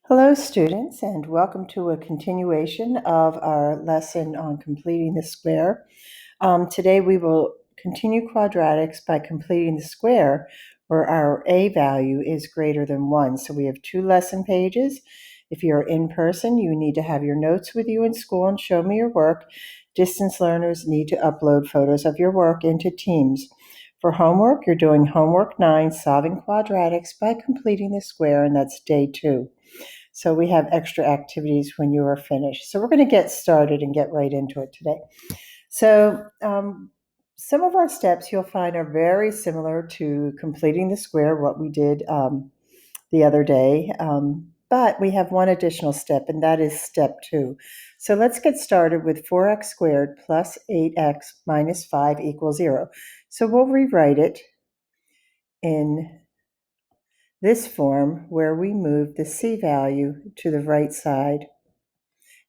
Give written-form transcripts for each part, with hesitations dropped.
Hello, students, and welcome to a continuation of our lesson on completing the square. Today we will continue quadratics by completing the square where our a value is greater than 1. So we have 2 lesson pages. If you're in person, you need to have your notes with you in school and show me your work. Distance learners need to upload photos of your work into Teams. For homework, you're doing homework 9, solving quadratics by completing the square, and that's day 2. So we have extra activities when you are finished. So we're going to get started and get right into it today. So some of our steps you'll find are very similar to completing the square, what we did the other day. But we have one additional step, and that is step 2. So let's get started with 4x squared plus 8x minus 5 equals 0. So we'll rewrite it in this form where we move the c value to the right side.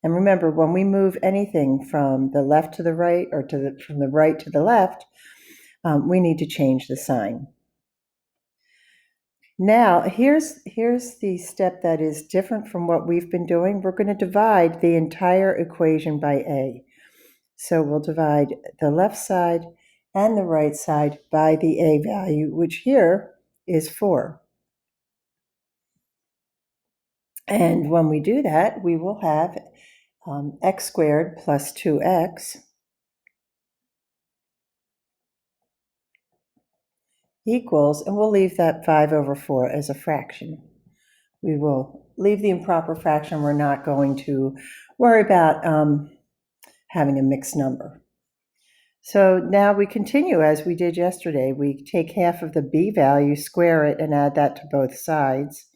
And remember, when we move anything from the left to the right or from the right to the left, we need to change the sign. Now, here's the step that is different from what we've been doing. We're going to divide the entire equation by a. So we'll divide the left side and the right side by the a value, which here is 4. And when we do that, we will have x squared plus 2x equals, and we'll leave that 5 over 4 as a fraction. We will leave the improper fraction. We're not going to worry about having a mixed number. So now we continue as we did yesterday. We take half of the b value, square it, and add that to both sides.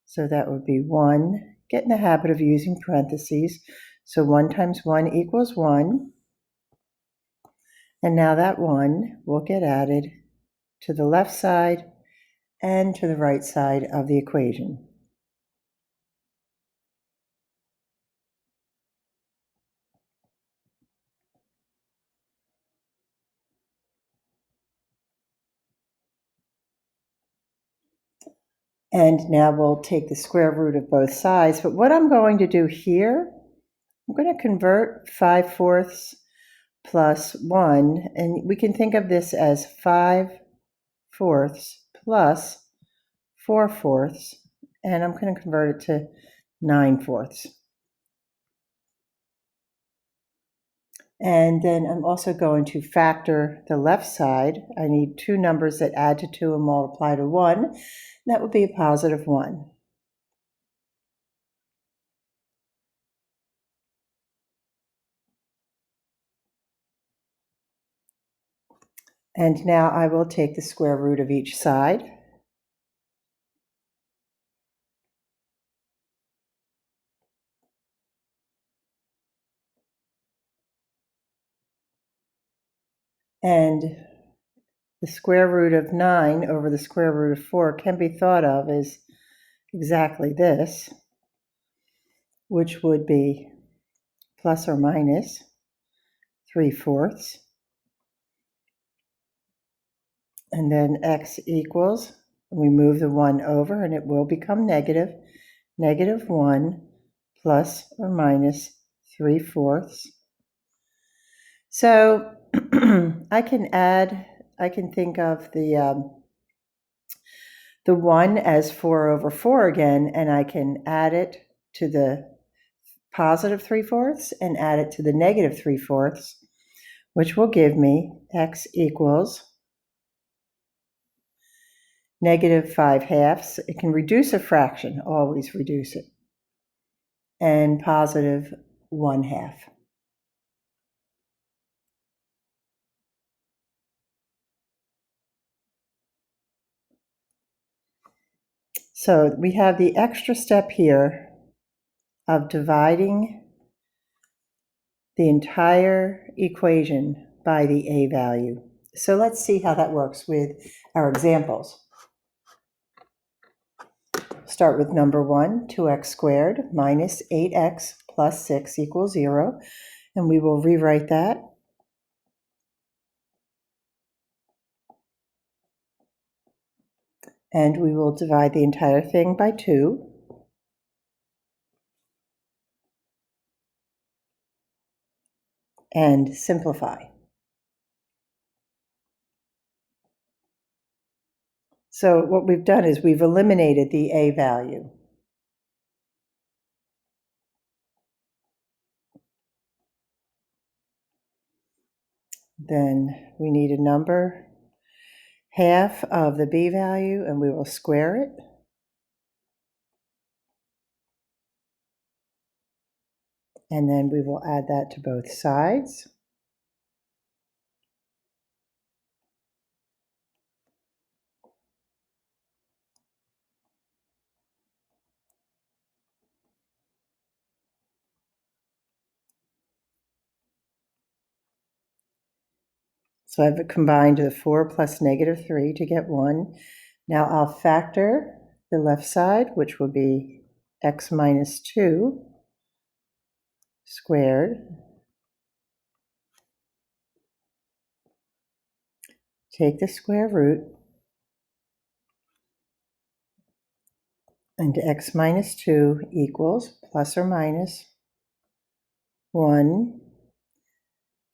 So that would be 1. Get in the habit of using parentheses. So 1 times 1 equals 1. And now that 1 will get added to the left side and to the right side of the equation. And now we'll take the square root of both sides. But what I'm going to do here, I'm going to convert 5/4 plus 1. And we can think of this as 5/4 plus 4/4. And I'm going to convert it to 9/4. And then I'm also going to factor the left side. I need 2 numbers that add to 2 and multiply to 1. That would be a positive 1. And now I will take the square root of each side. And the square root of 9 over the square root of 4 can be thought of as exactly this, which would be plus or minus 3/4. And then x equals, we move the 1 over and it will become negative, negative 1 plus or minus 3/4. So I can think of the 1 as 4 over 4 again, and I can add it to the positive 3/4 and add it to the negative 3/4, which will give me x equals negative 5/2. It can reduce a fraction, always reduce it, and positive 1/2. So we have the extra step here of dividing the entire equation by the a value. So let's see how that works with our examples. Start with number 1, 2x squared minus 8x plus 6 equals 0. And we will rewrite that. And we will divide the entire thing by 2. and simplify. So what we've done is we've eliminated the a value. Then we need a number half of the b value, and we will square it. And then we will add that to both sides. So I've combined the 4 plus negative 3 to get 1. Now I'll factor the left side, which will be x minus 2 squared. Take the square root, and x minus 2 equals plus or minus 1.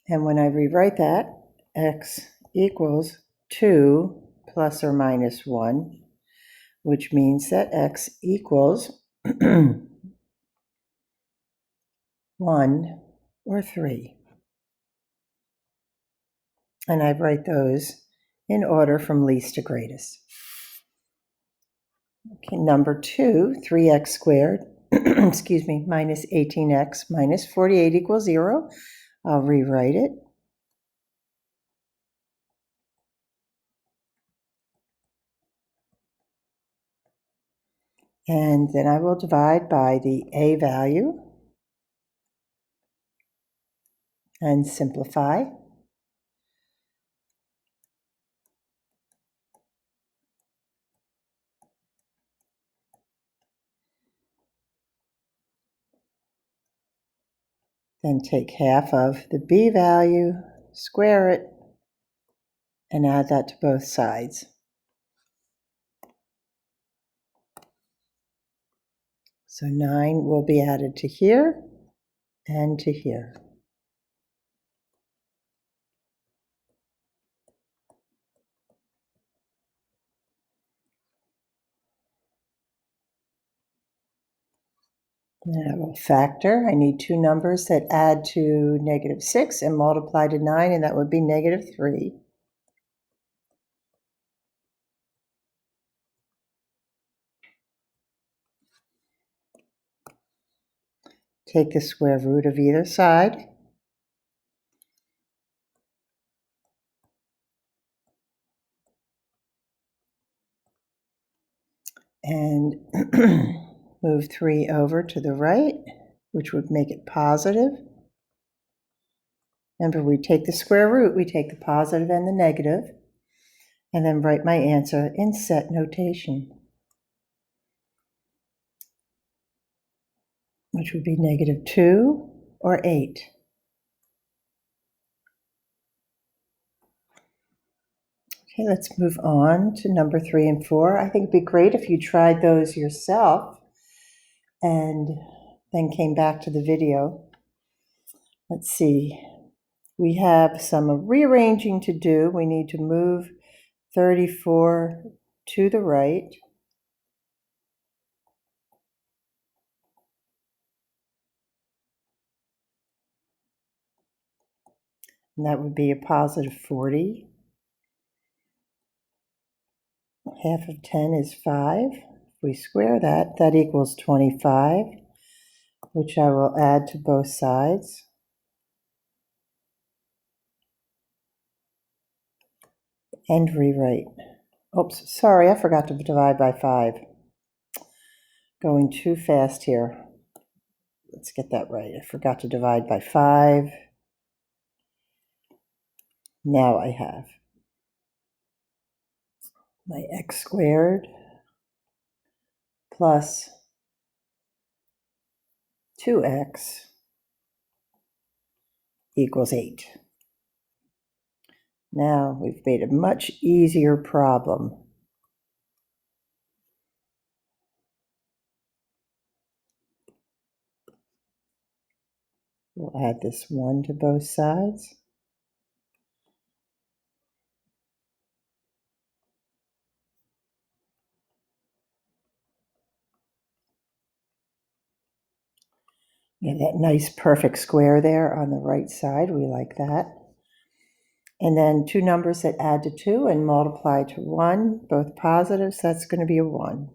And when I rewrite that, x equals 2 plus or minus 1, which means that x equals 1 or 3. And I write those in order from least to greatest. Okay, number 2, 3x squared, excuse me, minus 18x minus 48 equals 0. I'll rewrite it. And then I will divide by the a value and simplify. Then take half of the b value, square it, and add that to both sides. So 9 will be added to here and to here. Then I will factor. I need two numbers that add to negative 6 and multiply to 9, and that would be negative 3. Take the square root of either side. And move 3 over to the right, which would make it positive. Remember, we take the square root, we take the positive and the negative, and then write my answer in set notation, which would be negative 2 or 8. Okay, let's move on to number 3 and 4. I think it'd be great if you tried those yourself and then came back to the video. Let's see. We have some rearranging to do. We need to move 34 to the right. And that would be a positive 40. Half of 10 is 5. If we square that, that equals 25, which I will add to both sides. And rewrite. Oops, sorry, I forgot to divide by 5. Going too fast here. Let's get that right. I forgot to divide by 5. Now I have my x squared plus 2x equals 8. Now we've made a much easier problem. We'll add this 1 to both sides. Yeah, that nice perfect square there on the right side. We like that. And then two numbers that add to 2 and multiply to 1, both positives, that's going to be a 1.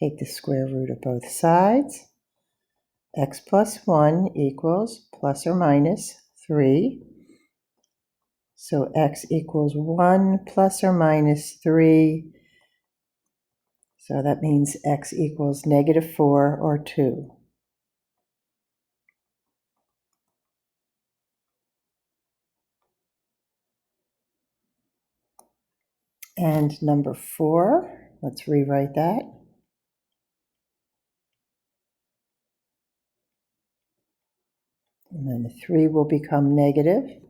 Take the square root of both sides. X plus 1 equals plus or minus 3. So x equals 1 plus or minus 3. So that means x equals -4 or 2. And number 4, let's rewrite that. And then the 3 will become negative.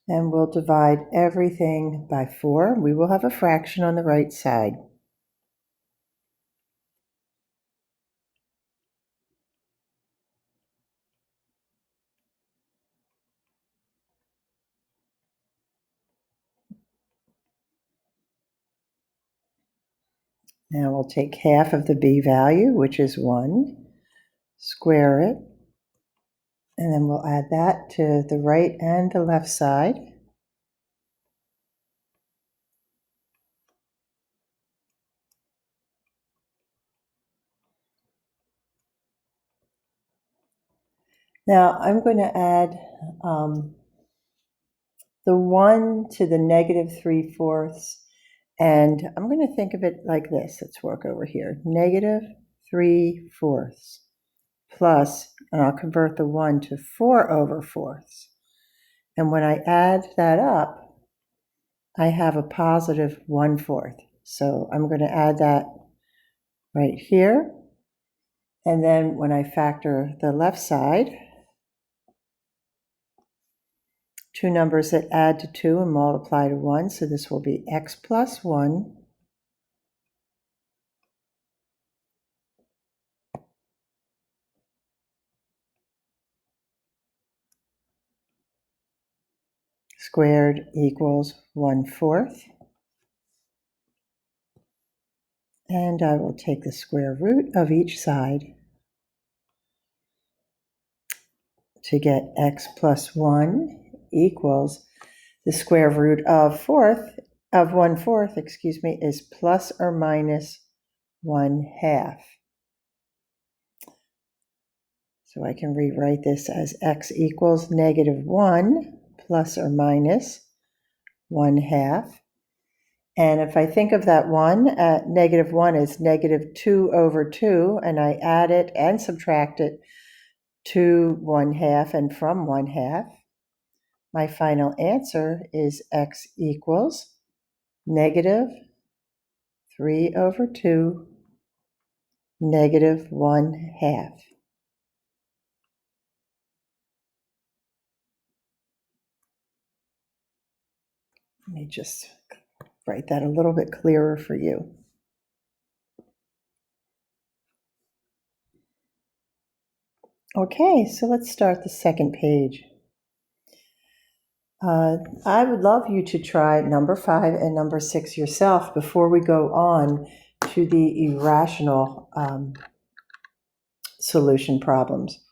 And we'll divide everything by 4. We will have a fraction on the right side. Now we'll take half of the b value, which is 1, square it, and then we'll add that to the right and the left side. Now I'm going to add the 1 to the -3/4, and I'm going to think of it like this. Let's work over here. -3/4 plus, and I'll convert the 1 to 4/4. And when I add that up, I have a positive 1/4. So I'm going to add that right here. And then when I factor the left side, two numbers that add to 2 and multiply to 1. So this will be x plus 1 squared equals 1/4. And I will take the square root of each side to get x plus 1 equals the square root of 1/4, is plus or minus 1/2. So I can rewrite this as x equals -1 plus or minus 1/2. And if I think of that 1, -1 is -2/2, and I add it and subtract it to 1/2 and from 1/2, my final answer is x equals -3/2, -1/2. Let me just write that a little bit clearer for you. Okay, so let's start the second page. I would love you to try number 5 and number 6 yourself before we go on to the irrational solution problems.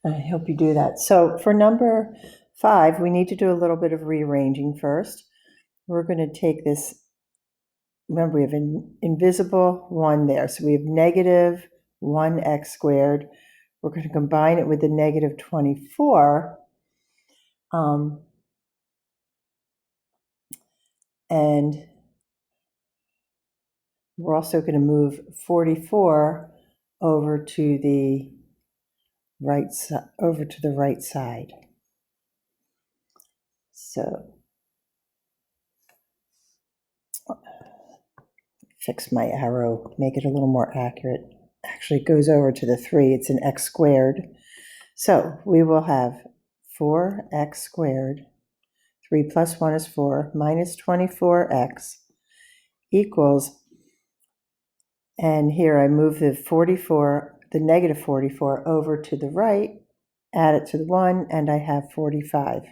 I hope you do that. So for number 5, we need to do a little bit of rearranging first. We're going to take this, remember we have an invisible 1 there, so we have -1x squared. We're going to combine it with the -24, and we're also going to move 44 over to the right side. So fix my arrow, make it a little more accurate. Actually, it goes over to the 3. It's an x squared. So we will have 4x squared, 3 plus 1 is 4, minus 24x equals, and here I move the negative 44 over to the right, add it to the 1, and I have 45.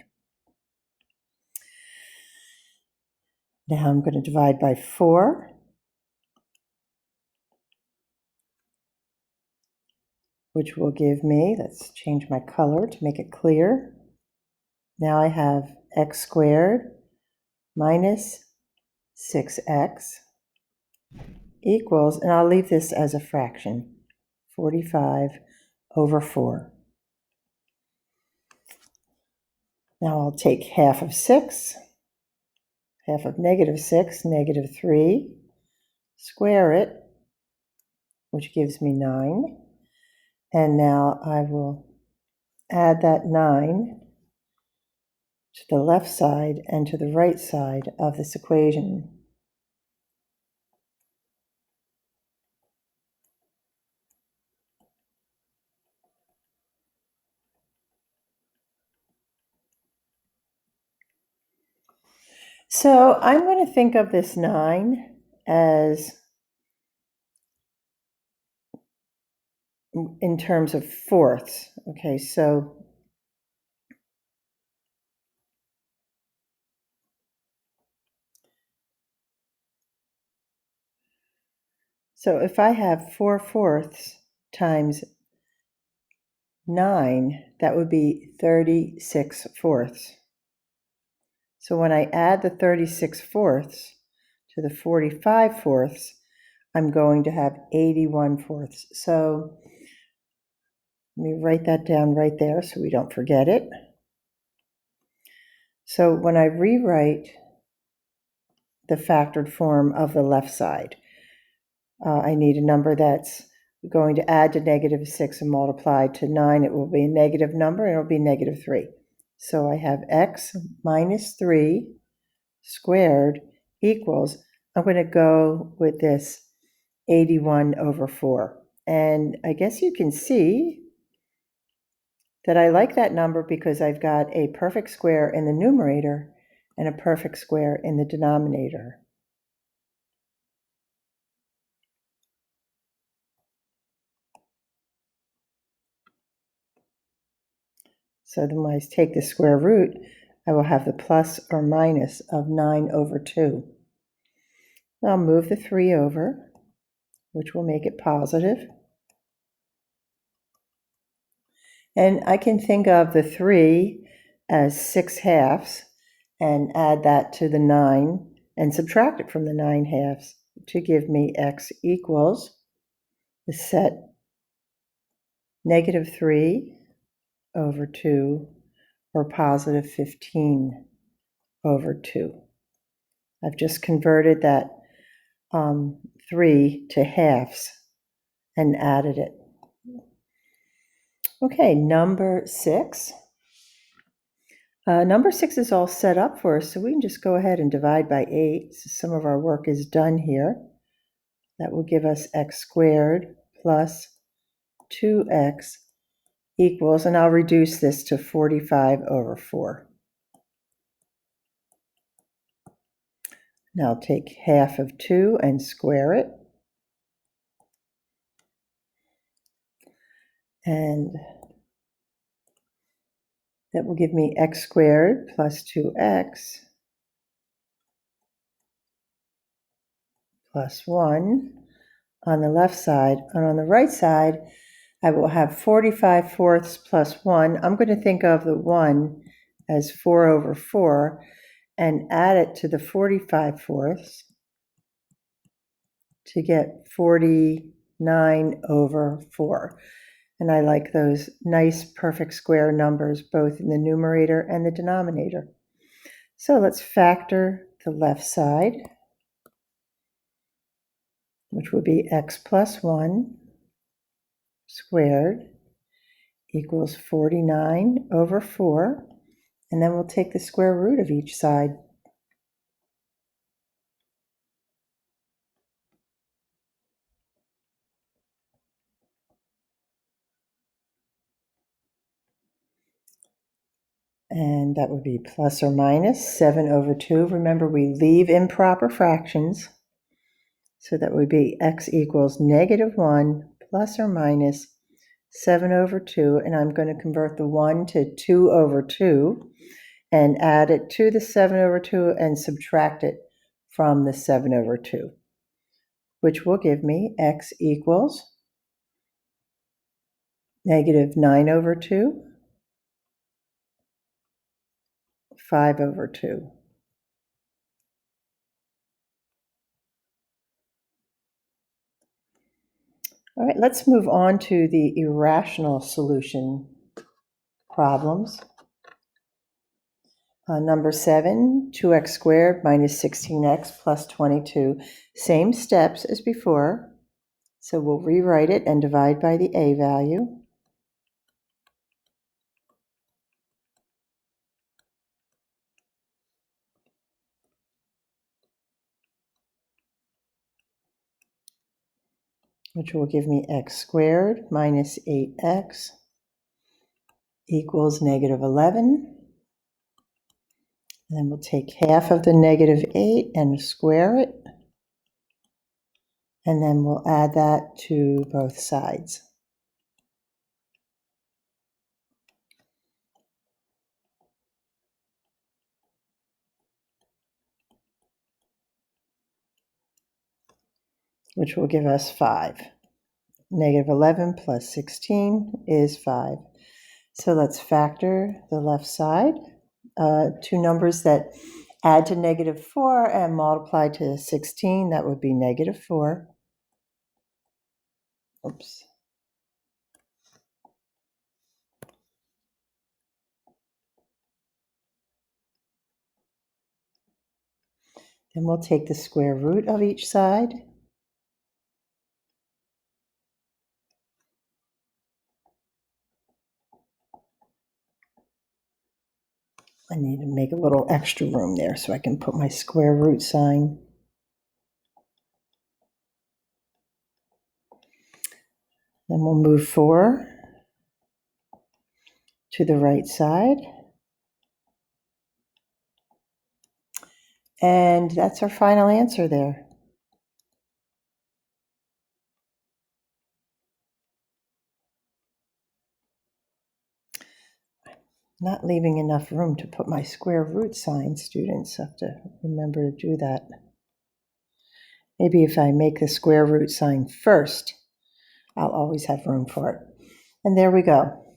Now I'm going to divide by 4, which will give me, let's change my color to make it clear. Now I have x squared minus 6x equals, and I'll leave this as a fraction, 45 over 4. Now I'll take half of 6, half of negative 6, negative 3, square it, which gives me 9. And now I will add that 9 to the left side and to the right side of this equation. So I'm going to think of this 9 as, in terms of fourths. Okay, so if I have 4 fourths times 9, that would be 36 fourths. So when I add the 36 fourths to the 45 fourths, I'm going to have 81 fourths. So let me write that down right there so we don't forget it. So when I rewrite the factored form of the left side, I need a number that's going to add to negative 6 and multiply to 9. It will be a negative number, and it will be negative 3. So I have x minus 3 squared equals, I'm going to go with this 81 over 4. And I guess you can see that I like that number because I've got a perfect square in the numerator and a perfect square in the denominator. So then when I take the square root, I will have the plus or minus of 9 over 2. I'll move the 3 over, which will make it positive. And I can think of the 3 as 6 halves and add that to the 9 and subtract it from the 9 halves to give me x equals the set negative 3 over 2 or positive 15 over 2. I've just converted that 3 to halves and added it. Okay, number 6. Number 6 is all set up for us, so we can just go ahead and divide by 8. So some of our work is done here. That will give us x squared plus 2x equals, and I'll reduce this to 45 over 4. Now I'll take half of 2 and square it. And that will give me x squared plus 2x plus 1 on the left side. And on the right side, I will have 45 fourths plus 1. I'm going to think of the 1 as 4 over 4 and add it to the 45 fourths to get 49 over 4. And I like those nice perfect square numbers both in the numerator and the denominator. So let's factor the left side, which would be x plus 1 squared equals 49 over 4. And then we'll take the square root of each side. And that would be plus or minus 7 over 2. Remember, we leave improper fractions. So that would be x equals -1 plus or minus 7 over 2. And I'm going to convert the 1 to 2 over 2 and add it to the 7 over 2 and subtract it from the 7 over 2, which will give me x equals -9 over 2, 5 over 2. All right, let's move on to the irrational solution problems. Number 7, 2x squared minus 16x plus 22. Same steps as before. So we'll rewrite it and divide by the a value. Which will give me x squared minus 8x equals -11. And then we'll take half of the -8 and square it. And then we'll add that to both sides. Which will give us 5. -11 plus 16 is 5. So let's factor the left side. Two numbers that add to -4 and multiply to 16, that would be -4. Oops. Then we'll take the square root of each side. I need to make a little extra room there so I can put my square root sign. Then we'll move 4 to the right side. And that's our final answer there. Not leaving enough room to put my square root sign. Students have to remember to do that. Maybe if I make the square root sign first, I'll always have room for it. And there we go.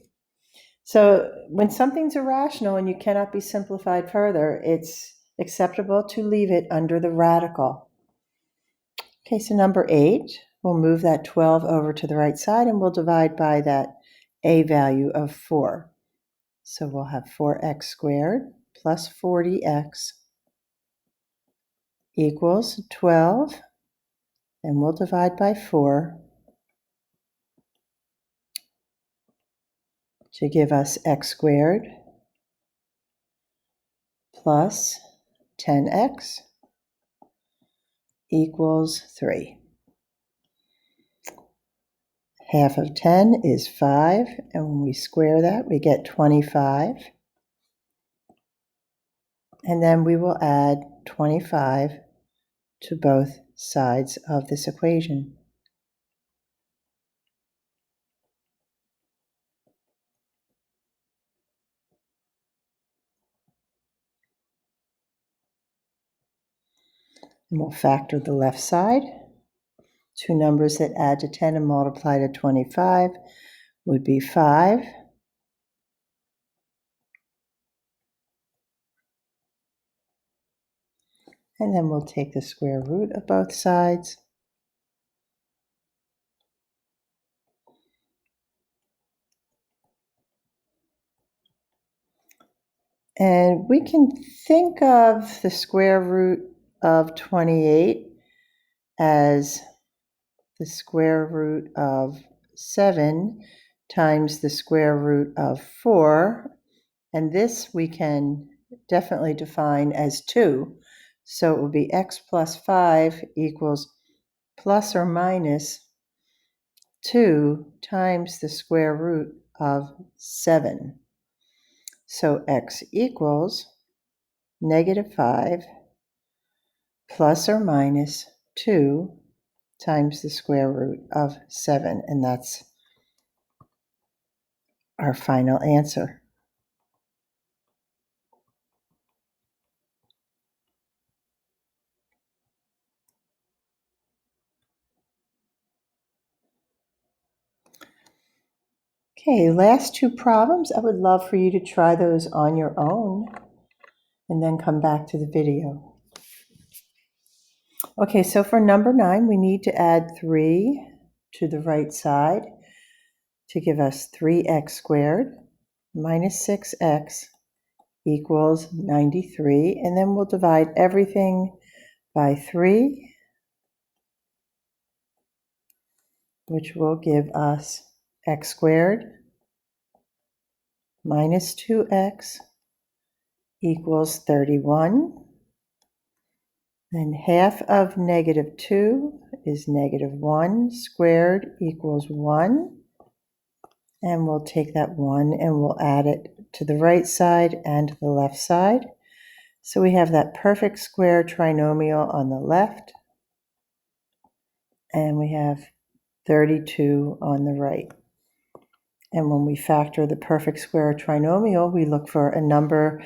So when something's irrational and you cannot be simplified further, it's acceptable to leave it under the radical. Okay, so number 8, we'll move that 12 over to the right side and we'll divide by that a value of 4. So we'll have 4x squared plus 40x equals 12, and we'll divide by 4 to give us x squared plus 10x equals 3. Half of 10 is 5, and when we square that, we get 25. And then we will add 25 to both sides of this equation. And we'll factor the left side. Two numbers that add to 10 and multiply to 25 would be 5. And then we'll take the square root of both sides. And we can think of the square root of 28 as the square root of 7 times the square root of 4. And this we can definitely define as 2. So it will be x plus 5 equals plus or minus 2 times the square root of 7. So x equals -5 plus or minus 2 times the square root of 7, and that's our final answer. Okay, last two problems. I would love for you to try those on your own and then come back to the video. Okay, so for number 9, we need to add 3 to the right side to give us 3x squared minus 6x equals 93. And then we'll divide everything by 3, which will give us x squared minus 2x equals 31. Then half of -2 is -1 squared equals 1. And we'll take that 1 and we'll add it to the right side and to the left side. So we have that perfect square trinomial on the left, and we have 32 on the right. And when we factor the perfect square trinomial, we look for a number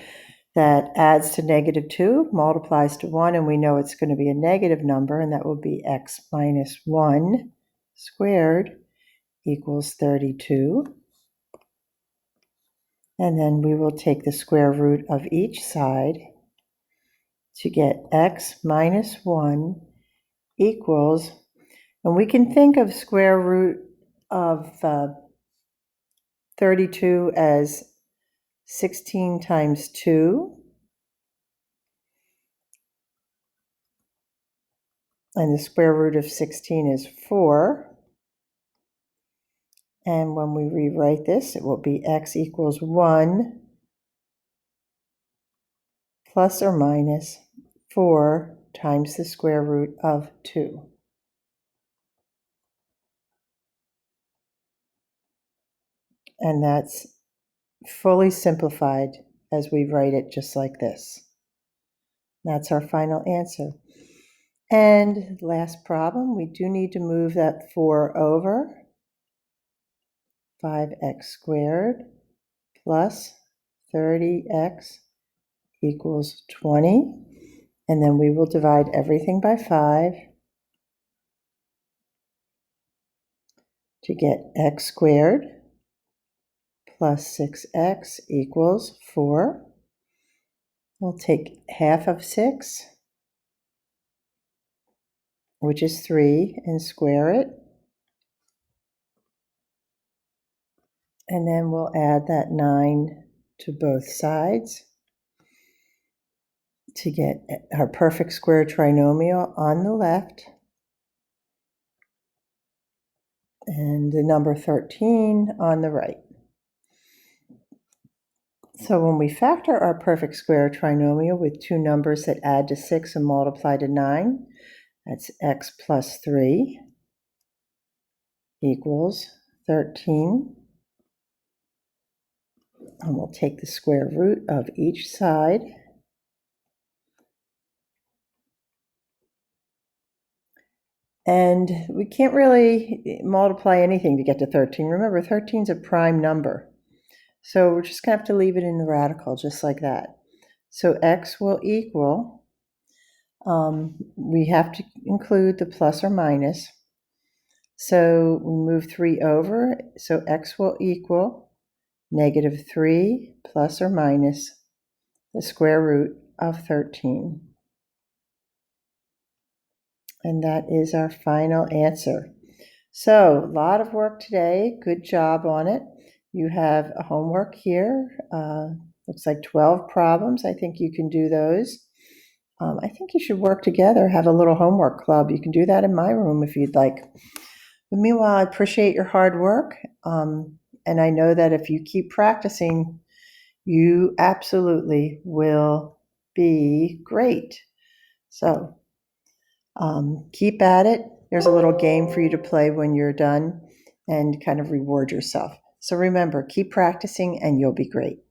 that adds to -2, multiplies to 1, and we know it's going to be a negative number, and that will be x minus 1 squared equals 32. And then we will take the square root of each side to get x minus 1 equals, and we can think of square root of 32 as 16 times 2, and the square root of 16 is 4. And when we rewrite this, it will be x equals 1 plus or minus 4 times the square root of 2. And that's fully simplified as we write it just like this. That's our final answer. And last problem, we do need to move that 4 over. 5x squared plus 30x equals 20. And then we will divide everything by 5 to get x squared plus 6x equals 4. We'll take half of 6, which is 3, and square it. And then we'll add that 9 to both sides to get our perfect square trinomial on the left and the number 13 on the right. So when we factor our perfect square trinomial with two numbers that add to 6 and multiply to 9, that's x plus 3 equals 13. And we'll take the square root of each side. And we can't really multiply anything to get to 13. Remember, 13 is a prime number. So we're just going to have to leave it in the radical, just like that. So x will equal, we have to include the plus or minus. So we move 3 over, so x will equal -3 plus or minus the square root of 13. And that is our final answer. So, a lot of work today. Good job on it. You have a homework here. Looks like 12 problems. I think you can do those. I think you should work together, have a little homework club. You can do that in my room if you'd like. But meanwhile, I appreciate your hard work. And I know that if you keep practicing, you absolutely will be great. So, keep at it. There's a little game for you to play when you're done and kind of reward yourself. So remember, keep practicing and you'll be great.